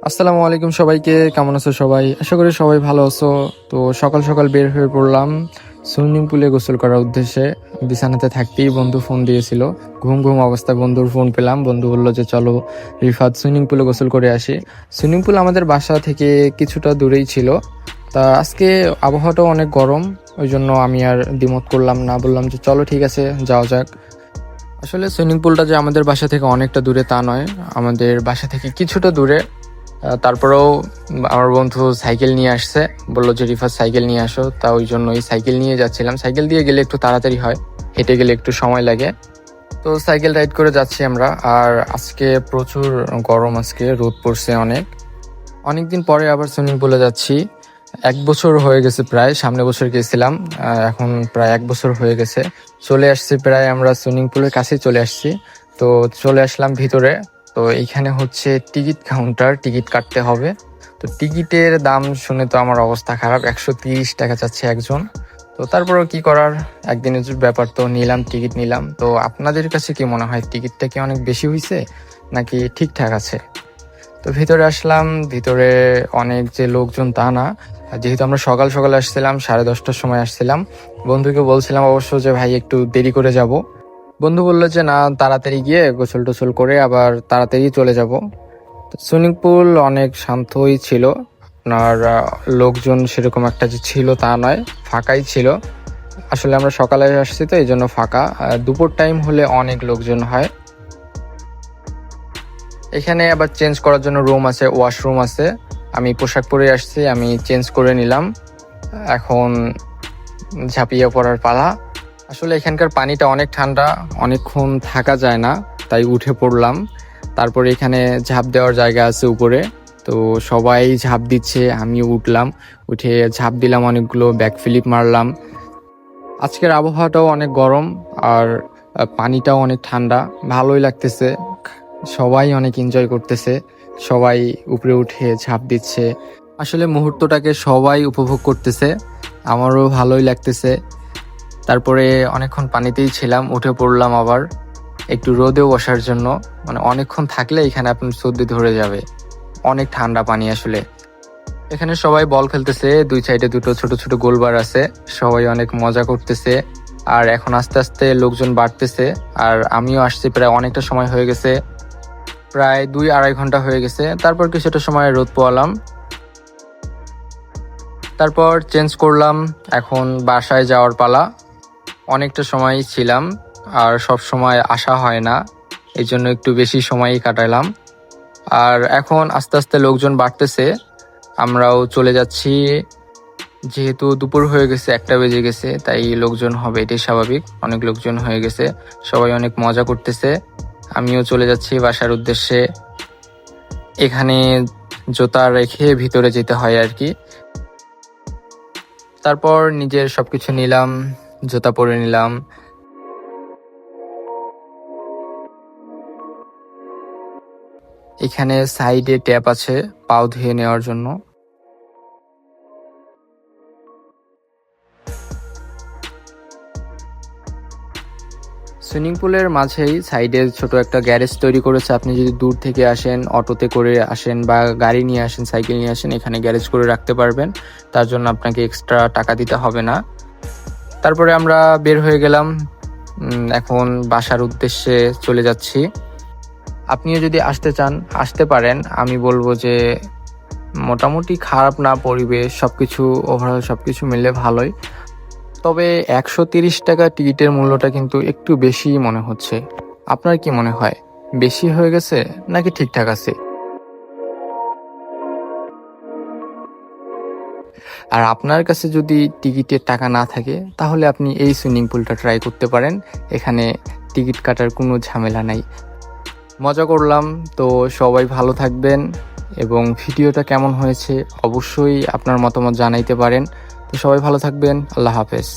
আসসালামু আলাইকুম সবাইকে, কেমন আছো সবাই? আশা করি সবাই ভালো আছো। তো সকাল সকাল বের হয়ে পড়লাম সুইমিং পুলে গোসল করার উদ্দেশ্যে। বিছানাতে থাকতেই বন্ধু ফোন দিয়েছিল। ঘুম ঘুম অবস্থায় বন্ধুর ফোন পেলাম। বন্ধু বললো যে চলো রিফাত সুইমিং পুলে গোসল করে আসি। সুইমিং পুল আমাদের বাসা থেকে কিছুটা দূরেই ছিল। তা আজকে আবহাওয়াটাও অনেক গরম, ওই জন্য আমি আর দ্বিমত করলাম না, বললাম যে চলো ঠিক আছে যাওয়া যাক। আসলে সুইমিং পুলটা যে আমাদের বাসা থেকে অনেকটা দূরে তা নয়, আমাদের বাসা থেকে কিছুটা দূরে। তারপরেও আমার বন্ধু সাইকেল নিয়ে আসছে, বললো যে রিফাত সাইকেল নিয়ে আসো। তা ওই জন্যই সাইকেল নিয়ে যাচ্ছিলাম। সাইকেল দিয়ে গেলে একটু তাড়াতাড়ি হয়, হেঁটে গেলে একটু সময় লাগে। তো সাইকেল রাইড করে যাচ্ছি আমরা। আর আজকে প্রচুর গরম, আজকে রোদ পড়ছে অনেকদিন পরে আবার সুইমিং পুলে যাচ্ছি। 1 বছর হয়ে গেছে প্রায়, সামনে বছর গেছিলাম। এখন প্রায় 1 বছর হয়ে গেছে। চলে আসছি প্রায়, আমরা সুইমিং পুলের কাছেই চলে আসছি। তো চলে আসলাম ভিতরে। তো এইখানে হচ্ছে টিকিট কাউন্টার, টিকিট কাটতে হবে। তো টিকিটের দাম শুনে তো আমার অবস্থা খারাপ, 130 টাকা চাচ্ছে একজন। তো তারপরেও কি করার, একদিনের ব্যাপার, তো নিলাম, টিকিট নিলাম। তো আপনাদের কাছে কি মনে হয়, টিকিটটা কি অনেক বেশি হয়েছে নাকি ঠিকঠাক আছে? তো ভিতরে আসলাম। ভিতরে অনেক যে লোকজন তা না, যেহেতু আমরা সকাল সকাল আসছিলাম, 10:30টার সময় আসছিলাম। বন্ধুকে বলছিলাম অবশ্য যে ভাই একটু দেরি করে যাব। বন্ধু বললো যে না, তাড়াতাড়ি গিয়ে গোসল টোসল করে আবার তাড়াতাড়ি চলে যাব। সুইমিং পুল অনেক শান্তই ছিল। আপনার লোকজন সেরকম একটা যে ছিল তা নয়, ফাঁকাই ছিল। আসলে আমরা সকালে আসছি তো এই জন্য ফাঁকা। দুপুর টাইম হলে অনেক লোকজন হয়। এখানে আবার চেঞ্জ করার জন্য রুম আছে, ওয়াশরুম আছে। আমি পোশাক পরে আসছি, আমি চেঞ্জ করে নিলাম। এখন ঝাঁপিয়ে পড়ার পালা। আসলে এখানকার পানিটা অনেক ঠান্ডা, অনেকক্ষণ থাকা যায় না, তাই উঠে পড়লাম। তারপরে এখানে ঝাঁপ দেওয়ার জায়গা আছে উপরে। তো সবাই ঝাঁপ দিচ্ছে, আমিও উঠলাম, উঠে ঝাঁপ দিলাম, অনেকগুলো ব্যাক ফ্লিপ মারলাম। আজকের আবহাওয়াটাও অনেক গরম, আর পানিটাও অনেক ঠান্ডা, ভালোই লাগতেছে। সবাই অনেক এনজয় করতেছে, সবাই উপরে উঠে ঝাঁপ দিচ্ছে। আসলে মুহূর্তটাকে সবাই উপভোগ করতেছে, আমারও ভালোই লাগতেছে। তারপরে অনেকক্ষণ পানিতেই ছিলাম, উঠে পড়লাম আবার একটু রোদেও বসার জন্য। মানে অনেকক্ষণ থাকলে এখানে আপনার সর্দি ধরে যাবে, অনেক ঠান্ডা পানি আসলে। এখানে সবাই বল খেলতেছে, দুই সাইডে দুটো ছোট ছোট গোলবার আছে, সবাই অনেক মজা করতেছে। আর এখন আস্তে আস্তে লোকজন বাড়তেছে, আর আমিও আসছি, প্রায় অনেকটা সময় হয়ে গেছে, প্রায় 2-2.5 ঘন্টা হয়ে গেছে। তারপর কিছুটা সময় রোদ পোয়ালাম, তারপর চেঞ্জ করলাম। এখন বাসায় যাওয়ার পালা। অনেকটা সময় ছিলাম, আর সব সময় আসা হয় না, এই জন্য একটু বেশি সময়ই কাটালাম। আর এখন আস্তে আস্তে লোকজন বাড়তেছে, আমরাও চলে যাচ্ছি। যেহেতু দুপুর হয়ে গেছে, 1টা বেজে গেছে, তাই লোকজন হবে, এটাই স্বাভাবিক। অনেক লোকজন হয়ে গেছে, সবাই অনেক মজা করতেছে। আমিও চলে যাচ্ছি বাসার উদ্দেশ্যে। এখানে জুতা রেখে ভিতরে যেতে হয় আর কি। তারপর নিজের সবকিছু নিলাম, জুতা পরে নিলাম। এখানে সাইডে ট্যাপ আছে পাও ধুয়ে নেওয়ার জন্য। সুইমিং পুলের মাঝেই সাইডে ছোট একটা গ্যারেজ তৈরি করেছে। আপনি যদি দূর থেকে আসেন, অটোতে করে আসেন বা গাড়ি নিয়ে আসেন, সাইকেল নিয়ে আসেন, এখানে গ্যারেজ করে রাখতে পারবেন। তার জন্য আপনাকে এক্সট্রা টাকা দিতে হবে না। তারপরে আমরা বের হয়ে গেলাম, এখন বাসার উদ্দেশ্যে চলে যাচ্ছি। আপনিও যদি আসতে চান আসতে পারেন। আমি বলবো যে মোটামুটি খারাপ না, পরিবেশ সবকিছু ওভারঅল সবকিছু মিলে ভালোই। তবে 130 টাকা টিকিটের মূল্যটা কিন্তু একটু বেশি মনে হচ্ছে। আপনার কি মনে হয়, বেশি হয়ে গেছে নাকি ঠিকঠাক আছে? আর আপনার কাছে যদি টিকিটের টাকা না থাকে, তাহলে আপনি এই সুইমিং পুলটা ট্রাই করতে পারেন। এখানে টিকিট কাটার কোনো ঝামেলা নাই। মজা করলাম। তো সবাই ভালো থাকবেন, এবং ভিডিওটা কেমন হয়েছে অবশ্যই আপনার মতামত জানাইতে পারেন। তো সবাই ভালো থাকবেন, আল্লাহ হাফেজ।